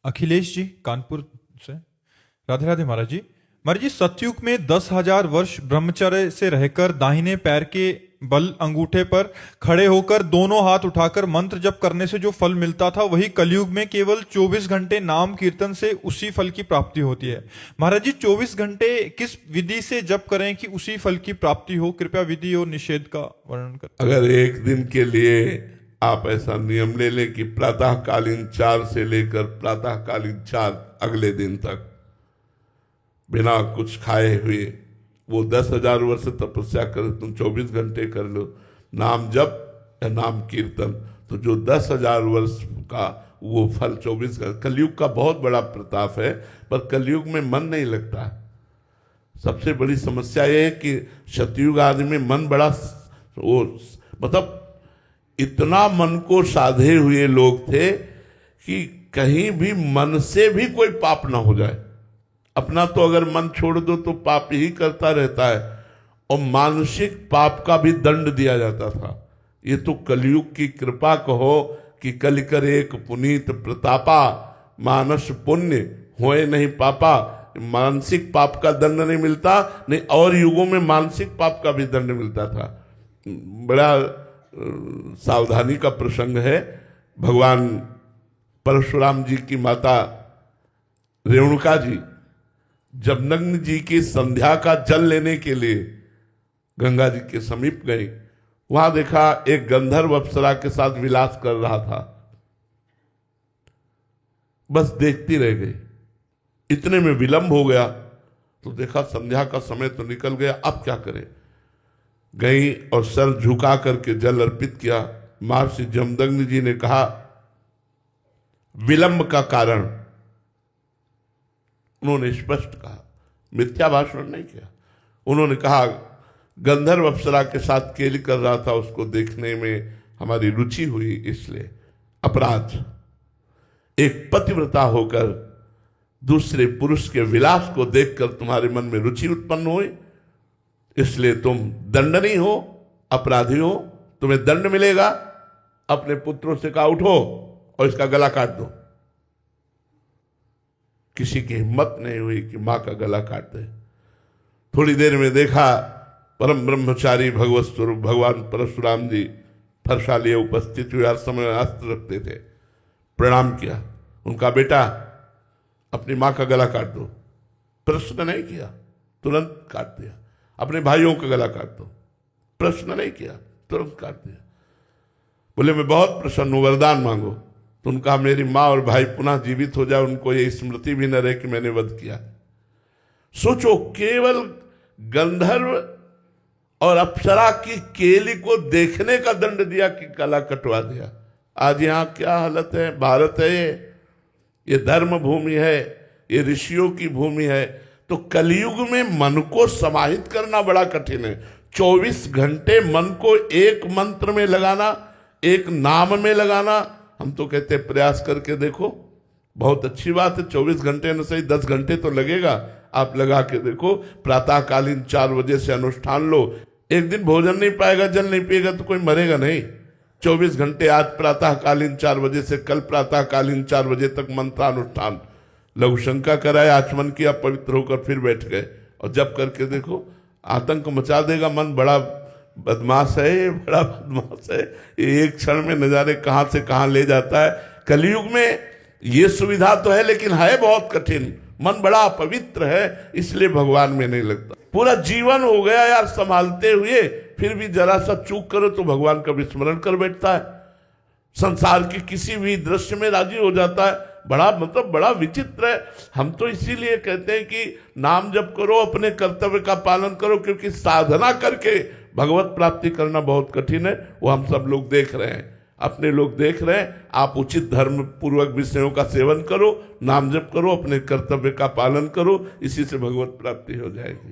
अखिलेश जी कानपुर से। राधे राधे महाराज जी। महाराज जी, सतयुग में 10,000 वर्ष ब्रह्मचर्य से रहकर दाहिने पैर के बल अंगूठे पर खड़े होकर दोनों हाथ उठाकर मंत्र जप करने से जो फल मिलता था, वही कलयुग में केवल 24 घंटे नाम कीर्तन से उसी फल की प्राप्ति होती है। महाराज जी, 24 घंटे किस विधि से जप करें कि उसी फल की प्राप्ति हो? कृपया विधि और निषेध का वर्णन करें। अगर एक दिन के लिए आप ऐसा नियम ले लें कि प्रातःकालीन 4 से लेकर प्रातःकालीन 4 अगले दिन तक बिना कुछ खाए हुए वो 10,000 वर्ष तपस्या करे, तुम 24 घंटे कर लो नाम जप या नाम कीर्तन, तो जो 10,000 वर्ष का वो फल 24 घंटे। कलयुग का बहुत बड़ा प्रताप है, पर कलयुग में मन नहीं लगता। सबसे बड़ी समस्या ये है कि सतयुग आदि में मन बड़ा वो मतलब इतना मन को साधे हुए लोग थे कि कहीं भी मन से भी कोई पाप ना हो जाए। अपना तो अगर मन छोड़ दो तो पाप ही करता रहता है, और मानसिक पाप का भी दंड दिया जाता था। ये तो कलयुग की कृपा कहो कि कल कर एक पुनीत प्रतापा, मानस पुण्य होए नहीं पापा। मानसिक पाप का दंड नहीं मिलता, नहीं और युगों में मानसिक पाप का भी दंड मिलता था। बड़ा सावधानी का प्रसंग है। भगवान परशुराम जी की माता रेणुका जी जब नग्न जी की संध्या का जल लेने के लिए गंगा जी के समीप गई, वहां देखा एक गंधर्व अप्सरा के साथ विलास कर रहा था। बस देखती रह गई। इतने में विलंब हो गया तो देखा संध्या का समय तो निकल गया, अब क्या करे। गई और सर झुका करके जल अर्पित किया। महर्षि जमदग्नि जी ने कहा विलंब का कारण, उन्होंने स्पष्ट कहा, मिथ्या भाषण नहीं किया। उन्होंने कहा गंधर्व अप्सरा के साथ केली कर रहा था, उसको देखने में हमारी रुचि हुई, इसलिए अपराध। एक पतिव्रता होकर दूसरे पुरुष के विलास को देखकर तुम्हारे मन में रुचि उत्पन्न हुई, इसलिए तुम दंडनीय हो, अपराधी हो, तुम्हें दंड मिलेगा। अपने पुत्रों से कहा उठो और इसका गला काट दो। किसी की हिम्मत नहीं हुई कि मां का गला काट दे। थोड़ी देर में देखा परम ब्रह्मचारी भगवत स्वरूप भगवान परशुराम जी फरसा लिए उपस्थित हुए, हर समय अस्त्र रखते थे। प्रणाम किया, उनका बेटा अपनी मां का गला काट दो। प्रश्न नहीं किया, तुरंत काट दिया। अपने भाइयों का गला काट दो, प्रश्न नहीं किया, तुरंत काट दिया। बोले मैं बहुत प्रसन्न हूं, वरदान मांगो। तो उनका मेरी माँ और भाई पुनः जीवित हो जाए, उनको ये स्मृति भी न रहे कि मैंने वध किया। सोचो, केवल गंधर्व और अप्सरा की केली को देखने का दंड दिया कि गला कटवा दिया। आज यहाँ क्या हालत है। भारत है ये धर्म भूमि है, ये ऋषियों की भूमि है। तो कलयुग में मन को समाहित करना बड़ा कठिन है। 24 घंटे मन को एक मंत्र में लगाना, एक नाम में लगाना। हम तो कहते हैं प्रयास करके देखो, बहुत अच्छी बात है। 24 घंटे न सही 10 घंटे तो लगेगा, आप लगा के देखो। प्रातःकालीन 4 बजे से अनुष्ठान लो। एक दिन भोजन नहीं पाएगा, जल नहीं पिएगा तो कोई मरेगा नहीं। 24 घंटे आज प्रातःकालीन 4 बजे से कल प्रातःकालीन 4 बजे तक मंत्रानुष्ठान। लघु शंका कराए, आचमन किया, पवित्र होकर फिर बैठ गए और जब करके देखो, आतंक मचा देगा। मन बड़ा बदमाश है, ये बड़ा बदमाश है। एक क्षण में नजारे कहां से कहां ले जाता है। कलयुग में ये सुविधा तो है, लेकिन है बहुत कठिन। मन बड़ा पवित्र है, इसलिए भगवान में नहीं लगता। पूरा जीवन हो गया यार संभालते हुए, फिर भी जरा सा चूक करो तो भगवान का विस्मरण कर बैठता है। संसार के किसी भी दृश्य में राजी हो जाता है। बड़ा मतलब बड़ा विचित्र है। हम तो इसीलिए कहते हैं कि नाम जप करो, अपने कर्तव्य का पालन करो, क्योंकि साधना करके भगवत प्राप्ति करना बहुत कठिन है। वो हम सब लोग देख रहे हैं, अपने लोग देख रहे हैं। आप उचित धर्म पूर्वक विषयों का सेवन करो, नाम जप करो, अपने कर्तव्य का पालन करो, इसी से भगवत प्राप्ति हो जाएगी।